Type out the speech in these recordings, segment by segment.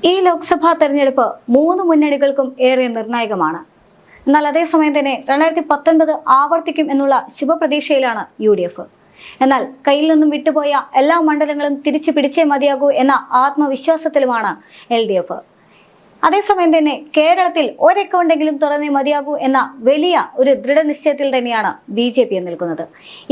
ഈ ലോക്സഭാ തെരഞ്ഞെടുപ്പ് മൂന്ന് മുന്നണികൾക്കും ഏറെ നിർണായകമാണ്. എന്നാൽ അതേസമയം തന്നെ 2019 ആവർത്തിക്കും എന്നുള്ള ശുഭപ്രതീക്ഷയിലാണ് UDF. എന്നാൽ കയ്യിൽ നിന്നും വിട്ടുപോയ എല്ലാ മണ്ഡലങ്ങളും തിരിച്ചു പിടിച്ചേ മതിയാകൂ എന്ന ആത്മവിശ്വാസത്തിലുമാണ് LDF. അതേസമയം തന്നെ കേരളത്തിൽ ഒരക്കൗണ്ടെങ്കിലും തുറന്നേ മതിയാകൂ എന്ന വലിയ ഒരു ദൃഢനിശ്ചയത്തിൽ തന്നെയാണ് BJP നിൽക്കുന്നത്.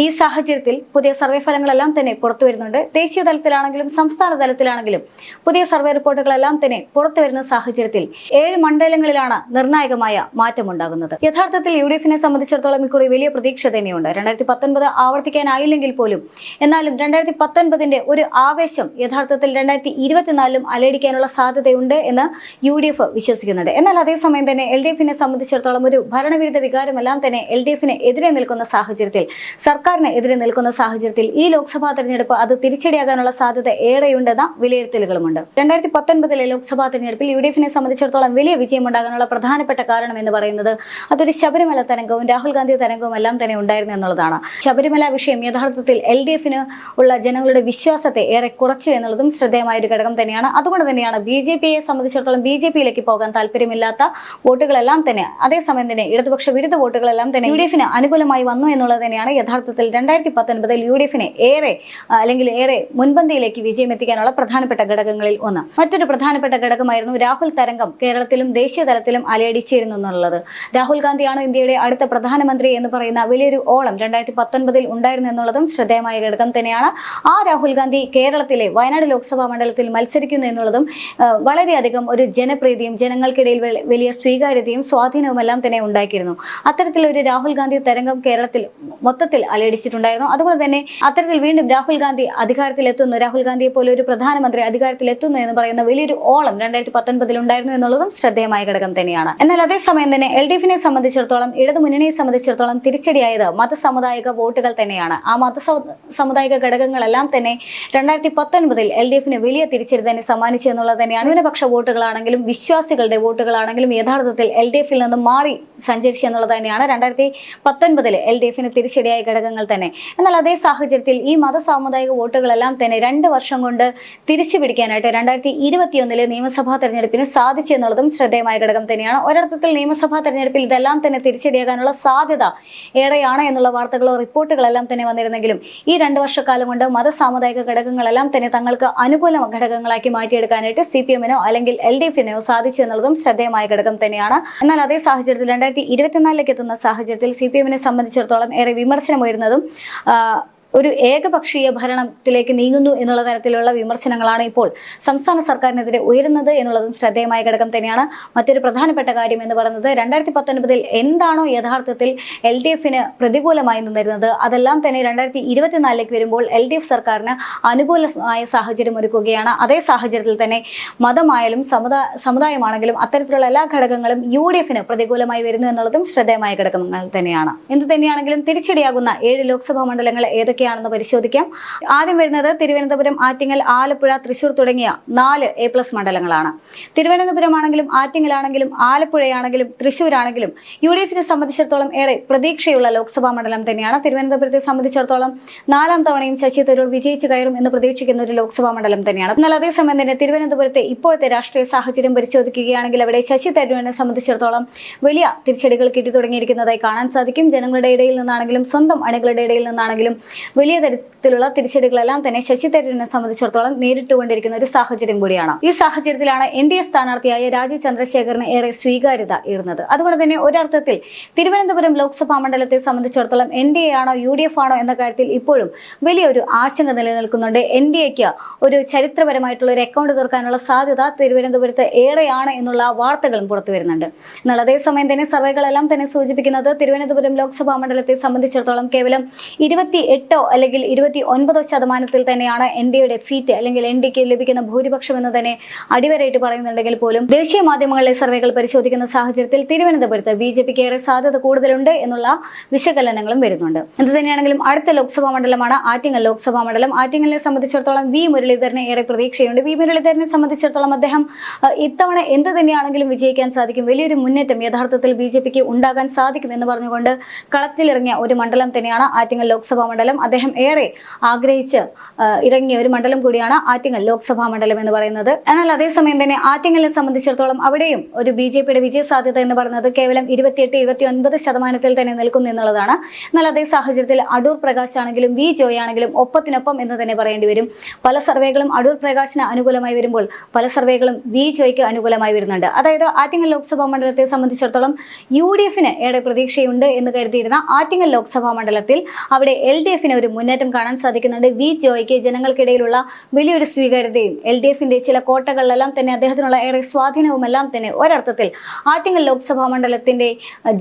ഈ സാഹചര്യത്തിൽ പുതിയ സർവേ ഫലങ്ങളെല്ലാം തന്നെ പുറത്തു വരുന്നുണ്ട്. ദേശീയ തലത്തിലാണെങ്കിലും സംസ്ഥാന തലത്തിലാണെങ്കിലും പുതിയ സർവേ റിപ്പോർട്ടുകളെല്ലാം തന്നെ പുറത്തു വരുന്ന സാഹചര്യത്തിൽ 7 മണ്ഡലങ്ങളിലാണ് നിർണായകമായ മാറ്റമുണ്ടാകുന്നത്. യഥാർത്ഥത്തിൽ UDFനെ സംബന്ധിച്ചിടത്തോളം ഇക്കുറി വലിയ പ്രതീക്ഷ തന്നെയുണ്ട്. 2019 ആവർത്തിക്കാനായില്ലെങ്കിൽ പോലും എന്നാലും 2019ന്റെ ഒരു ആവേശം യഥാർത്ഥത്തിൽ 2024ലും അലയടിക്കാനുള്ള സാധ്യതയുണ്ട് എന്ന് UDF വിശ്വസിക്കുന്നുണ്ട്. എന്നാൽ അതേസമയം തന്നെ LDFനെ സംബന്ധിച്ചിടത്തോളം ഒരു ഭരണവിരുദ്ധ വികാരമെല്ലാം തന്നെ LDFന് എതിരെ നിൽക്കുന്ന സാഹചര്യത്തിൽ, സർക്കാരിന് എതിരെ നിൽക്കുന്ന സാഹചര്യത്തിൽ ഈ ലോക്സഭാ തെരഞ്ഞെടുപ്പ് അത് തിരിച്ചടിയാകാനുള്ള സാധ്യത ഏറെയുണ്ടെന്ന വിലയിരുത്തലുകളുമുണ്ട്. 2019 ലോക്സഭാ തെരഞ്ഞെടുപ്പിൽ UDFനെ സംബന്ധിച്ചിടത്തോളം വലിയ വിജയമുണ്ടാകാനുള്ള പ്രധാനപ്പെട്ട കാരണം എന്ന് പറയുന്നത് അതൊരു ശബരിമല തരംഗവും രാഹുൽ ഗാന്ധി തരംഗവും എല്ലാം തന്നെ ഉണ്ടായിരുന്നു എന്നുള്ളതാണ്. ശബരിമല വിഷയം യഥാർത്ഥത്തിൽ LDFന് ഉള്ള ജനങ്ങളുടെ വിശ്വാസത്തെ ഏറെ കുറച്ചു എന്നുള്ളതും ശ്രദ്ധേയമായ ഒരു ഘടകം തന്നെയാണ്. അതുകൊണ്ട് തന്നെയാണ് BJPയെ സംബന്ധിച്ചിടത്തോളം BJPയിലേക്ക് പോകാൻ താല്പര്യമില്ലാത്ത വോട്ടുകളെല്ലാം തന്നെ, അതേസമയം തന്നെ ഇടതുപക്ഷ വിരുദ്ധ വോട്ടുകളെല്ലാം തന്നെ UDFന് അനുകൂലമായി വന്നു എന്നുള്ളത് തന്നെയാണ് യഥാർത്ഥത്തിൽ 2019 UDFനെ ഏറെ മുൻപന്തിയിലേക്ക് വിജയം എത്തിക്കാനുള്ള പ്രധാനപ്പെട്ട ഘടകങ്ങളിൽ ഒന്ന്. മറ്റൊരു പ്രധാനപ്പെട്ട ഘടകമായിരുന്നു രാഹുൽ തരംഗം കേരളത്തിലും ദേശീയ തലത്തിലും അലയടിച്ചിരുന്നു എന്നുള്ളത്. രാഹുൽ ഗാന്ധിയാണ് ഇന്ത്യയുടെ അടുത്ത പ്രധാനമന്ത്രി എന്ന് പറയുന്ന വലിയൊരു ഓളം 2019 ഉണ്ടായിരുന്നു എന്നുള്ളതും ശ്രദ്ധേയമായ ഘടകം തന്നെയാണ്. ആ രാഹുൽ ഗാന്ധി കേരളത്തിലെ വയനാട് ലോക്സഭാ മണ്ഡലത്തിൽ മത്സരിക്കുന്നു എന്നുള്ളതും വളരെയധികം ഒരു ജനപ്രീതിയും ജനങ്ങൾക്കിടയിൽ വലിയ സ്വീകാര്യതയും സ്വാധീനവും എല്ലാം തന്നെ ഉണ്ടാക്കിയിരുന്നു. അത്തരത്തിലൊരു രാഹുൽ ഗാന്ധി തരംഗം കേരളത്തിൽ മൊത്തത്തിൽ അലയടിച്ചിട്ടുണ്ടായിരുന്നു. അതുകൊണ്ട് തന്നെ അത്തരത്തിൽ വീണ്ടും രാഹുൽ ഗാന്ധി അധികാരത്തിലെത്തുന്നു, രാഹുൽ ഗാന്ധിയെ പോലെ ഒരു പ്രധാനമന്ത്രി അധികാരത്തിലെത്തുന്നു എന്ന് പറയുന്ന വലിയൊരു ഓളം 2019 ഉണ്ടായിരുന്നു എന്നുള്ളതും ശ്രദ്ധേയമായ ഘടകം തന്നെയാണ്. എന്നാൽ അതേസമയം തന്നെ LDFനെ സംബന്ധിച്ചിടത്തോളം, ഇടതു മുന്നണിയെ സംബന്ധിച്ചിടത്തോളം തിരിച്ചടിയായത് മതസാമുദായിക വോട്ടുകൾ തന്നെയാണ്. ആ മതസാമുദായിക ഘടകങ്ങളെല്ലാം തന്നെ 2019 LDFന് വലിയ തിരിച്ചടി തന്നെ സമ്മാനിച്ചു എന്നുള്ളത് തന്നെയാണ്. ന്യൂനപക്ഷ വോട്ടുകളാണെങ്കിലും വിശ്വാസികളുടെ വോട്ടുകളാണെങ്കിലും യഥാർത്ഥത്തിൽ LDFിൽ നിന്നും മാറി സഞ്ചരിച്ചു എന്നുള്ളത് തന്നെയാണ് 2019 LDFന് തിരിച്ചടിയായ ഘടകങ്ങൾ തന്നെ. എന്നാൽ അതേ സാഹചര്യത്തിൽ ഈ മതസാമുദായിക വോട്ടുകളെല്ലാം തന്നെ 2 വർഷം കൊണ്ട് തിരിച്ചു പിടിക്കാനായിട്ട് 2021 നിയമസഭാ തെരഞ്ഞെടുപ്പിന് സാധിച്ചു എന്നുള്ളതും ശ്രദ്ധേയമായ ഘടകം തന്നെയാണ്. ഒരർത്ഥത്തിൽ നിയമസഭാ തെരഞ്ഞെടുപ്പിൽ ഇതെല്ലാം തന്നെ തിരിച്ചടിയാകാനുള്ള സാധ്യത ഏറെയാണ് എന്നുള്ള വാർത്തകളോ റിപ്പോർട്ടുകളെല്ലാം തന്നെ വന്നിരുന്നെങ്കിലും ഈ 2 വർഷക്കാലം കൊണ്ട് മതസാമുദായിക ഘടകങ്ങളെല്ലാം തന്നെ തങ്ങൾക്ക് അനുകൂല ഘടകങ്ങളാക്കി മാറ്റിയെടുക്കാനായിട്ട് CPMനോ അല്ലെങ്കിൽ LDFിനോ സാധിച്ചു എന്നുള്ളതും ശ്രദ്ധേയമായ ഘടകം തന്നെയാണ്. എന്നാൽ അതേ സാഹചര്യത്തിൽ 2024ലേക്ക് എത്തുന്ന സാഹചര്യത്തിൽ CPMനെ സംബന്ധിച്ചിടത്തോളം ഏറെ വിമർശനം ഉയരുന്നതും ഒരു ഏകപക്ഷീയ ഭരണത്തിലേക്ക് നീങ്ങുന്നു എന്നുള്ള തരത്തിലുള്ള വിമർശനങ്ങളാണ് ഇപ്പോൾ സംസ്ഥാന സർക്കാരിനെതിരെ ഉയരുന്നത് എന്നുള്ളതും ശ്രദ്ധേയമായ ഘടകം തന്നെയാണ്. മറ്റൊരു പ്രധാനപ്പെട്ട കാര്യം എന്ന് പറയുന്നത് 2019 എന്താണോ യഥാർത്ഥത്തിൽ LDFന് പ്രതികൂലമായി നിന്നിരുന്നത് അതെല്ലാം തന്നെ 2024ലേക്ക് വരുമ്പോൾ LDF സർക്കാരിന് അനുകൂലമായ സാഹചര്യം ഒരുക്കുകയാണ്. അതേ സാഹചര്യത്തിൽ തന്നെ മതമായാലും സമുദായമാണെങ്കിലും അത്തരത്തിലുള്ള എല്ലാ ഘടകങ്ങളും UDFന് പ്രതികൂലമായി വരുന്നു എന്നുള്ളതും ശ്രദ്ധേയമായ ഘടകങ്ങൾ തന്നെയാണ്. എന്ത് തന്നെയാണെങ്കിലും തിരിച്ചടിയാകുന്ന 7 ലോക്സഭാ മണ്ഡലങ്ങൾ ഏതൊക്കെയാണെന്ന് പരിശോധിക്കാം. ആദ്യം വരുന്നത് തിരുവനന്തപുരം, ആറ്റിങ്ങൽ, ആലപ്പുഴ, തൃശൂർ തുടങ്ങിയ 4 A+ മണ്ഡലങ്ങളാണ്. തിരുവനന്തപുരം ആണെങ്കിലും ആറ്റിങ്ങലാണെങ്കിലും ആലപ്പുഴയാണെങ്കിലും തൃശൂരാണെങ്കിലും UDFനെ സംബന്ധിച്ചിടത്തോളം ഏറെ പ്രതീക്ഷയുള്ള ലോക്സഭാ മണ്ഡലം തന്നെയാണ്. തിരുവനന്തപുരത്തെ സംബന്ധിച്ചിടത്തോളം 4ാം തവണയും ശശി തരൂർ വിജയിച്ചു കയറും എന്ന് പ്രതീക്ഷിക്കുന്ന ഒരു ലോക്സഭാ മണ്ഡലം തന്നെയാണ്. എന്നാൽ അതേസമയം തന്നെ തിരുവനന്തപുരത്തെ ഇപ്പോഴത്തെ രാഷ്ട്രീയ സാഹചര്യം പരിശോധിക്കുകയാണെങ്കിൽ അവിടെ ശശി തരൂരിനെ സംബന്ധിച്ചിടത്തോളം വലിയ തിരിച്ചടികൾ കിട്ടി തുടങ്ങിയിരിക്കുന്നതായി കാണാൻ സാധിക്കും. ജനങ്ങളുടെ ഇടയിൽ നിന്നാണെങ്കിലും സ്വന്തം അണികളുടെ ഇടയിൽ നിന്നാണെങ്കിലും വലിയ തരത്തിലുള്ള തിരിച്ചടികളെല്ലാം തന്നെ ശശി തരൂരിനെ സംബന്ധിച്ചിടത്തോളം നേരിട്ടുകൊണ്ടിരിക്കുന്ന ഒരു സാഹചര്യം കൂടിയാണ്. ഈ സാഹചര്യത്തിലാണ് NDA സ്ഥാനാർത്ഥിയായ രാജീവ് ചന്ദ്രശേഖറിന് ഏറെ സ്വീകാര്യത ഇടുന്നത്. അതുകൊണ്ട് തന്നെ ഒരർത്ഥത്തിൽ തിരുവനന്തപുരം ലോക്സഭാ മണ്ഡലത്തെ സംബന്ധിച്ചിടത്തോളം NDA ആണോ UDF ആണോ എന്ന കാര്യത്തിൽ ഇപ്പോഴും വലിയൊരു ആശങ്ക നിലനിൽക്കുന്നുണ്ട്. NDAക്ക് ഒരു ചരിത്രപരമായിട്ടുള്ള ഒരു അക്കൗണ്ട് തുറക്കാനുള്ള സാധ്യത തിരുവനന്തപുരത്ത് ഏറെയാണ് എന്നുള്ള വാർത്തകളും പുറത്തു വരുന്നുണ്ട്. എന്നാൽ അതേസമയം തന്നെ സർവേകളെല്ലാം തന്നെ സൂചിപ്പിക്കുന്നത് തിരുവനന്തപുരം ലോക്സഭാ മണ്ഡലത്തെ സംബന്ധിച്ചിടത്തോളം കേവലം 28 അല്ലെങ്കിൽ 29% തന്നെയാണ് NDAയുടെ സീറ്റ് അല്ലെങ്കിൽ NDAക്ക് ലഭിക്കുന്ന ഭൂരിപക്ഷം എന്ന് തന്നെ അടിവരയിട്ട് പറയുന്നുണ്ടെങ്കിൽ പോലും ദേശീയ മാധ്യമങ്ങളിലെ സർവേകൾ പരിശോധിക്കുന്ന സാഹചര്യത്തിൽ തിരുവനന്തപുരത്ത് BJPക്ക് ഏറെ സാധ്യത കൂടുതലുണ്ട് എന്നുള്ള വിശകലനങ്ങളും വരുന്നുണ്ട്. എന്ത് തന്നെയാണെങ്കിലും അടുത്ത ലോക്സഭാ മണ്ഡലമാണ് ആറ്റിങ്ങൽ ലോക്സഭാ മണ്ഡലം. ആറ്റിങ്ങലിനെ സംബന്ധിച്ചിടത്തോളം V മുരളീധരന് ഏറെ പ്രതീക്ഷയുണ്ട്. V മുരളീധരനെ സംബന്ധിച്ചിടത്തോളം അദ്ദേഹം ഇത്തവണ എന്ത് തന്നെയാണെങ്കിലും വിജയിക്കാൻ സാധിക്കും, വലിയൊരു മുന്നേറ്റം യഥാർത്ഥത്തിൽ BJPക്ക് ഉണ്ടാകാൻ സാധിക്കും എന്ന് പറഞ്ഞുകൊണ്ട് കളത്തിലിറങ്ങിയ ഒരു മണ്ഡലം തന്നെയാണ് ആറ്റിങ്ങൽ ലോക്സഭാ മണ്ഡലം. അദ്ദേഹം ഏറെ ആഗ്രഹിച്ച് ഇറങ്ങിയ ഒരു മണ്ഡലം കൂടിയാണ് ആറ്റിങ്ങൽ ലോക്സഭാ മണ്ഡലം എന്ന് പറയുന്നത്. എന്നാൽ അതേസമയം തന്നെ ആറ്റിങ്ങലിനെ സംബന്ധിച്ചിടത്തോളം അവിടെയും ഒരു BJPയുടെ വിജയ സാധ്യത എന്ന് പറയുന്നത് കേവലം 28-29% തന്നെ നിൽക്കുന്നു എന്നുള്ളതാണ്. എന്നാൽ അതേ സാഹചര്യത്തിൽ അടൂർ പ്രകാശ് ആണെങ്കിലും വി ജോയ് ആണെങ്കിലും ഒപ്പത്തിനൊപ്പം എന്ന് തന്നെ പറയേണ്ടി വരും. പല സർവേകളും അടൂർ പ്രകാശിന് അനുകൂലമായി വരുമ്പോൾ പല സർവേകളും വി ജോയ്ക്ക് അനുകൂലമായി വരുന്നുണ്ട്. അതായത് ആറ്റിങ്ങൽ ലോക്സഭാ മണ്ഡലത്തെ സംബന്ധിച്ചിടത്തോളം UDFന് ഏറെ പ്രതീക്ഷയുണ്ട് എന്ന് കരുതിയിരുന്ന ആറ്റിങ്ങൽ ലോക്സഭാ മണ്ഡലത്തിൽ അവിടെ LDFന് ഒരു മുന്നേറ്റം കാണാൻ സാധിക്കുന്നുണ്ട്. വി ജോയ്ക്ക് ജനങ്ങൾക്കിടയിലുള്ള വലിയൊരു സ്വീകാര്യതയും LDFന്റെ ചില കോട്ടകളിലെല്ലാം തന്നെ അദ്ദേഹത്തിനുള്ള ഏറെ സ്വാധീനവും എല്ലാം തന്നെ ഒരർത്ഥത്തിൽ ആറ്റിങ്ങൽ ലോക്സഭാ മണ്ഡലത്തിന്റെ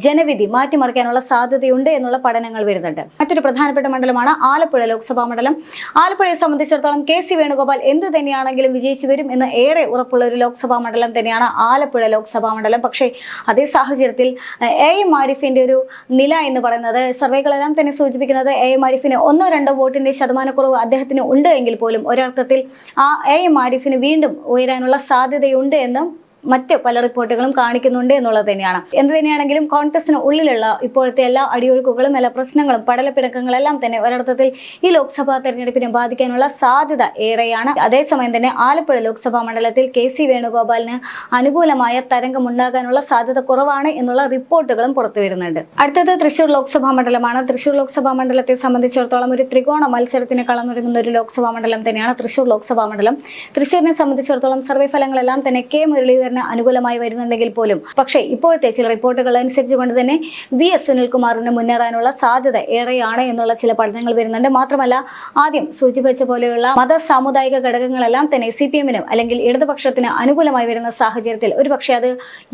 ജനവിധി മാറ്റിമറിക്കാനുള്ള സാധ്യതയുണ്ട് എന്നുള്ള പഠനങ്ങൾ വരുന്നുണ്ട്. മറ്റൊരു പ്രധാനപ്പെട്ട മണ്ഡലമാണ് ആലപ്പുഴ ലോക്സഭാ മണ്ഡലം. ആലപ്പുഴയെ സംബന്ധിച്ചിടത്തോളം KC വേണുഗോപാൽ എന്ത് തന്നെയാണെങ്കിലും വിജയിച്ചു വരും എന്ന് ഏറെ ഉറപ്പുള്ള ഒരു ലോക്സഭാ മണ്ഡലം തന്നെയാണ് ആലപ്പുഴ ലോക്സഭാ മണ്ഡലം. പക്ഷേ അതേ സാഹചര്യത്തിൽ AM ആരിഫിന്റെ ഒരു നില എന്ന് പറയുന്നത് സർവേകളെല്ലാം തന്നെ സൂചിപ്പിക്കുന്നത് AM ആരിഫിന് 1-2 വോട്ടിന്റെ ശതമാനക്കുറവ് അദ്ദേഹത്തിന് ഉണ്ട് എങ്കിൽ പോലും ഒരർത്ഥത്തിൽ ആ AM ആരിഫിന് വീണ്ടും ഉയരാനുള്ള സാധ്യതയുണ്ട് എന്നും മറ്റ് പല റിപ്പോർട്ടുകളും കാണിക്കുന്നുണ്ട് എന്നുള്ളത് തന്നെയാണ്. എന്ത് തന്നെയാണെങ്കിലും കോൺഗ്രസിന് ഉള്ളിലുള്ള ഇപ്പോഴത്തെ എല്ലാ അടിയൊഴുക്കുകളും എല്ലാ പ്രശ്നങ്ങളും പടലപ്പിണക്കങ്ങളെല്ലാം തന്നെ ഒരർത്ഥത്തിൽ ഈ ലോക്സഭാ തെരഞ്ഞെടുപ്പിനെ ബാധിക്കാനുള്ള സാധ്യത ഏറെയാണ്. അതേസമയം തന്നെ ആലപ്പുഴ ലോക്സഭാ മണ്ഡലത്തിൽ KC വേണുഗോപാലിന് അനുകൂലമായ തരംഗം ഉണ്ടാകാനുള്ള സാധ്യത കുറവാണ് എന്നുള്ള റിപ്പോർട്ടുകളും പുറത്തു വരുന്നുണ്ട്. അടുത്തത് തൃശൂർ ലോക്സഭാ മണ്ഡലമാണ്. തൃശൂർ ലോക്സഭാ മണ്ഡലത്തെ സംബന്ധിച്ചിടത്തോളം ഒരു ത്രികോണ മത്സരത്തിന് കളമൊരുങ്ങുന്ന ഒരു ലോക്സഭാ മണ്ഡലം തന്നെയാണ് തൃശൂർ ലോക്സഭാ മണ്ഡലം. തൃശൂരിനെ സംബന്ധിച്ചിടത്തോളം സർവേ ഫലങ്ങളെല്ലാം തന്നെ K മുരളീധരൻ അനുകൂലമായി വരുന്നുണ്ടെങ്കിൽ പോലും പക്ഷേ ഇപ്പോഴത്തെ ചില റിപ്പോർട്ടുകൾ അനുസരിച്ച് കൊണ്ട് തന്നെ VS സുനിൽകുമാറിന് മുന്നേറാനുള്ള സാധ്യത ഏറെയാണ് എന്നുള്ള ചില പഠനങ്ങൾ വരുന്നുണ്ട്. മാത്രമല്ല ആദ്യം സൂചിപ്പിച്ച പോലെയുള്ള മത സാമുദായിക ഘടകങ്ങളെല്ലാം തന്നെ CPMനും അല്ലെങ്കിൽ ഇടതുപക്ഷത്തിന് അനുകൂലമായി വരുന്ന സാഹചര്യത്തിൽ ഒരുപക്ഷെ അത്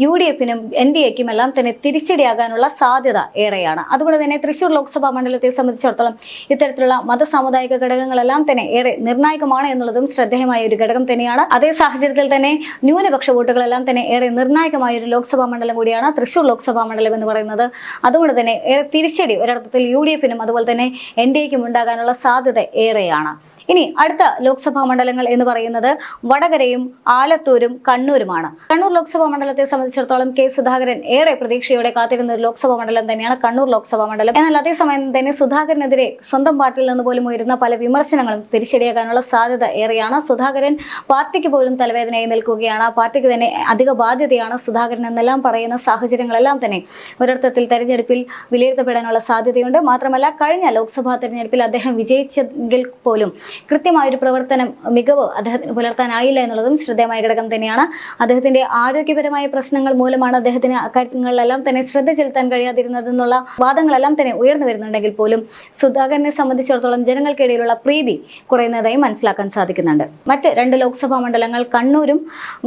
UDFനും NDAക്കും എല്ലാം തന്നെ തിരിച്ചടിയാകാനുള്ള സാധ്യത ഏറെയാണ്. അതുകൊണ്ട് തന്നെ തൃശൂർ ലോക്സഭാ മണ്ഡലത്തെ സംബന്ധിച്ചിടത്തോളം ഇത്തരത്തിലുള്ള മത സാമുദായിക ഘടകങ്ങളെല്ലാം തന്നെ ഏറെ നിർണായകമാണ് എന്നുള്ളതും ശ്രദ്ധേയമായ ഒരു ഘടകം തന്നെയാണ്. അതേ സാഹചര്യത്തിൽ തന്നെ ന്യൂനപക്ഷ വോട്ടുകൾ എല്ലാം തന്നെ ഏറെ നിർണായകമായ ഒരു ലോക്സഭാ മണ്ഡലം കൂടിയാണ് തൃശൂർ ലോക്സഭാ മണ്ഡലം എന്ന് പറയുന്നത്. അതുകൊണ്ട് തന്നെ ഏറെ തിരിച്ചടി ഒരർത്ഥത്തിൽ UDFനും അതുപോലെ തന്നെ NDAക്കും ഉണ്ടാകാനുള്ള സാധ്യത ഏറെയാണ്. ഇനി അടുത്ത ലോക്സഭാ മണ്ഡലങ്ങൾ എന്ന് പറയുന്നത് വടകരയും ആലത്തൂരും കണ്ണൂരുമാണ്. കണ്ണൂർ ലോക്സഭാ മണ്ഡലത്തെ സംബന്ധിച്ചിടത്തോളം K സുധാകരൻ ഏറെ പ്രതീക്ഷയോടെ കാത്തിരുന്ന ഒരു ലോക്സഭാ മണ്ഡലം തന്നെയാണ് കണ്ണൂർ ലോക്സഭാ മണ്ഡലം. എന്നാൽ അതേസമയം തന്നെ സുധാകരനെതിരെ സ്വന്തം പാർട്ടിയിൽ നിന്ന് പോലും ഉയരുന്ന പല വിമർശനങ്ങളും തിരിച്ചടിയാകാനുള്ള സാധ്യത ഏറെയാണ്. സുധാകരൻ പാർട്ടിക്ക് പോലും തലവേദനയായി നിൽക്കുകയാണ്. പാർട്ടിക്ക് തന്നെ അധിക ബാധ്യതയാണ് സുധാകരൻ എന്നെല്ലാം പറയുന്ന സാഹചര്യങ്ങളെല്ലാം തന്നെ ഒരർത്ഥത്തിൽ തെരഞ്ഞെടുപ്പിൽ വിലയിരുത്തപ്പെടാനുള്ള സാധ്യതയുണ്ട്. മാത്രമല്ല കഴിഞ്ഞ ലോക്സഭാ തെരഞ്ഞെടുപ്പിൽ അദ്ദേഹം വിജയിച്ചെങ്കിൽ പോലും കൃത്യമായൊരു പ്രവർത്തനം മികവ് അദ്ദേഹത്തിന് പുലർത്താനായില്ല എന്നുള്ളതും ശ്രദ്ധേയമായ ഘടകം തന്നെയാണ്. അദ്ദേഹത്തിന്റെ ആരോഗ്യപരമായ പ്രശ്നങ്ങൾ മൂലമാണ് അദ്ദേഹത്തിന് അക്കാര്യങ്ങളിലെല്ലാം തന്നെ ശ്രദ്ധ ചെലുത്താൻ കഴിയാതിരുന്നതെന്നുള്ള വാദങ്ങളെല്ലാം തന്നെ ഉയർന്നു വരുന്നുണ്ടെങ്കിൽ പോലും സുധാകരനെ സംബന്ധിച്ചിടത്തോളം ജനങ്ങൾക്കിടയിലുള്ള പ്രീതി കുറയുന്നതായി മനസ്സിലാക്കാൻ സാധിക്കുന്നുണ്ട്. മറ്റ് 2 ലോക്സഭാ മണ്ഡലങ്ങൾ കണ്ണൂരും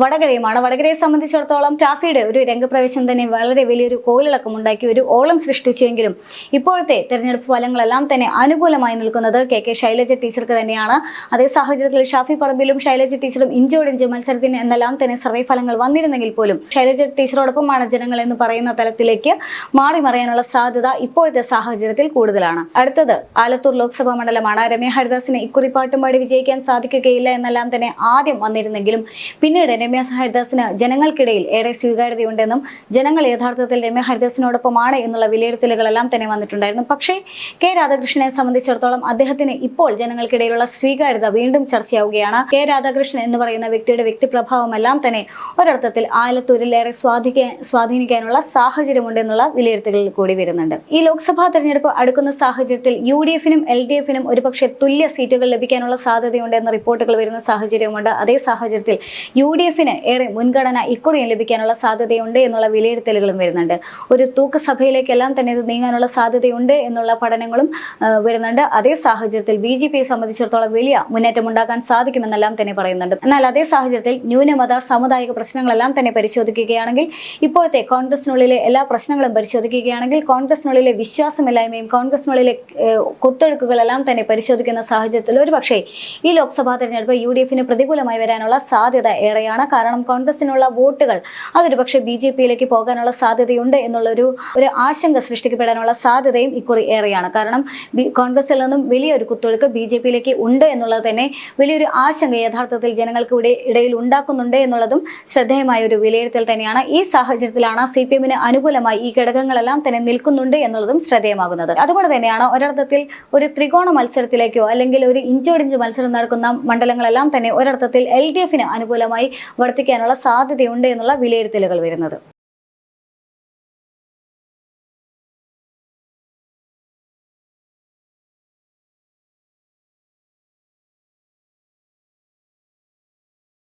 വടകരയുമാണ്. വടകരയെ സംബന്ധിച്ചിടത്തോളം ഷാഫിയുടെ ഒരു രംഗപ്രവേശം തന്നെ വളരെ വലിയൊരു കോളിളക്കം ഉണ്ടാക്കി ഒരു ഓളം സൃഷ്ടിച്ചുവെങ്കിലും ഇപ്പോഴത്തെ തെരഞ്ഞെടുപ്പ് ഫലങ്ങളെല്ലാം തന്നെ അനുകൂലമായി നിൽക്കുന്നത് KK ശൈലജ ടീച്ചർക്ക് തന്നെയാണ്. അതേ സാഹചര്യത്തിൽ ഷാഫി പറമ്പിലും ശൈലജ ടീച്ചറും ഇഞ്ചോടിഞ്ച് മത്സരത്തിന് എന്നെല്ലാം തന്നെ സർവേ ഫലങ്ങൾ വന്നിരുന്നെങ്കിൽ പോലും ശൈലജ ടീച്ചറോടൊപ്പമാണ് ജനങ്ങൾ എന്ന് പറയുന്ന തലത്തിലേക്ക് മാറി മറിയാനുള്ള സാധ്യത ഇപ്പോഴത്തെ സാഹചര്യത്തിൽ കൂടുതലാണ്. അടുത്തത് ആലത്തൂർ ലോക്സഭാ മണ്ഡലമാണ്. രമ്യ ഹരിദാസിന് ഇക്കുറി പാട്ടുംപാടി വിജയിക്കാൻ സാധിക്കുകയില്ല എന്നെല്ലാം തന്നെ ആദ്യം വന്നിരുന്നെങ്കിലും പിന്നീട് രമ്യ ഹരിദാസിന് ജനങ്ങൾക്കിടയിൽ ഏറെ സ്വീകാര്യതയുണ്ടെന്നും ജനങ്ങൾ യഥാർത്ഥത്തിൽ രമ്യ ഹരിദാസിനോടൊപ്പമാണ് എന്നുള്ള വിലയിരുത്തലുകളെല്ലാം തന്നെ വന്നിട്ടുണ്ടായിരുന്നു. പക്ഷേ K രാധാകൃഷ്ണനെ സംബന്ധിച്ചിടത്തോളം അദ്ദേഹത്തിന് ഇപ്പോൾ ജനങ്ങൾക്കിടയിലുള്ള സ്വീകാര്യത വീണ്ടും ചർച്ചയാവുകയാണ്. K രാധാകൃഷ്ണൻ എന്ന് പറയുന്ന വ്യക്തിയുടെ വ്യക്തിപ്രഭാവമെല്ലാം തന്നെ ഒരർത്ഥത്തിൽ ആലത്തൂരിൽ ഏറെ സ്വാധീനിക്കാനുള്ള സാഹചര്യമുണ്ട് എന്നുള്ള വിലയിരുത്തലുകൾ കൂടി വരുന്നുണ്ട്. ഈ ലോക്സഭാ തെരഞ്ഞെടുപ്പ് അടുക്കുന്ന സാഹചര്യത്തിൽ UDFനും LDFനും ഒരുപക്ഷെ തുല്യ സീറ്റുകൾ ലഭിക്കാനുള്ള സാധ്യതയുണ്ട് എന്ന റിപ്പോർട്ടുകൾ വരുന്ന സാഹചര്യമുണ്ട്. അതേ സാഹചര്യത്തിൽ UDFന് ഏറെ മുൻഗണന ഇക്കുറിയും ലഭിക്കാനുള്ള സാധ്യതയുണ്ട് എന്നുള്ള വിലയിരുത്തലുകളും വരുന്നുണ്ട്. ഒരു തൂക്കസഭയിലേക്കെല്ലാം തന്നെ ഇത് നീങ്ങാനുള്ള സാധ്യതയുണ്ട് എന്നുള്ള പഠനങ്ങളും വരുന്നുണ്ട്. അതേ സാഹചര്യത്തിൽ BJPയെ സംബന്ധിച്ചിടത്തോളം വലിയ മുന്നേറ്റം ഉണ്ടാക്കാൻ സാധിക്കുമെന്നെല്ലാം തന്നെ പറയുന്നുണ്ട്. എന്നാൽ അതേ സാഹചര്യത്തിൽ ന്യൂനമത സാമുദായിക പ്രശ്നങ്ങളെല്ലാം തന്നെ പരിശോധിക്കുകയാണെങ്കിൽ ഇപ്പോഴത്തെ കോൺഗ്രസിനുള്ളിലെ എല്ലാ പ്രശ്നങ്ങളും പരിശോധിക്കുകയാണെങ്കിൽ കോൺഗ്രസിനുള്ളിലെ വിശ്വാസമില്ലായ്മയും കോൺഗ്രസിനുള്ളിലെ കുത്തൊഴുക്കുകളെല്ലാം തന്നെ പരിശോധിക്കുന്ന സാഹചര്യത്തിൽ ഒരുപക്ഷെ ഈ ലോക്സഭാ തെരഞ്ഞെടുപ്പ് UDFന് പ്രതികൂലമായി വരാനുള്ള സാധ്യത ഏറെയാണ്. കാരണം കോൺഗ്രസിന് കോൺഗ്രസിനുള്ള വോട്ടുകൾ അതൊരു പക്ഷേ BJP-യിലേക്ക് പോകാനുള്ള സാധ്യതയുണ്ട് എന്നുള്ളൊരു ആശങ്ക സൃഷ്ടിക്കപ്പെടാനുള്ള സാധ്യതയും ഇക്കുറി ഏറെയാണ്. കാരണം കോൺഗ്രസിൽ നിന്നും വലിയൊരു കുത്തൊഴുക്ക് BJP-യിലേക്ക് ഉണ്ട് എന്നുള്ളത് തന്നെ വലിയൊരു ആശങ്ക യഥാർത്ഥത്തിൽ ജനങ്ങൾക്ക് ഇടയിൽ ഉണ്ടാക്കുന്നുണ്ട് എന്നുള്ളതും ശ്രദ്ധേയമായ ഒരു വിലയിരുത്തൽ തന്നെയാണ്. ഈ സാഹചര്യത്തിലാണ് CPM-ന് അനുകൂലമായി ഈ ഘടകങ്ങളെല്ലാം തന്നെ നിൽക്കുന്നുണ്ട് എന്നുള്ളതും ശ്രദ്ധേയമാകുന്നത്. അതുകൊണ്ട് തന്നെയാണ് ഒരർത്ഥത്തിൽ ഒരു ത്രികോണ മത്സരത്തിലേക്കോ അല്ലെങ്കിൽ ഒരു ഇഞ്ചോടിഞ്ച് മത്സരം നടക്കുന്ന മണ്ഡലങ്ങളെല്ലാം തന്നെ ഒരർത്ഥത്തിൽ LDF-ന് അനുകൂലമായി വർത്തിക്കാനുള്ള സാധ്യതയുണ്ട് എന്നുള്ള വിലയിരുത്തലുകൾ വരുന്നത്.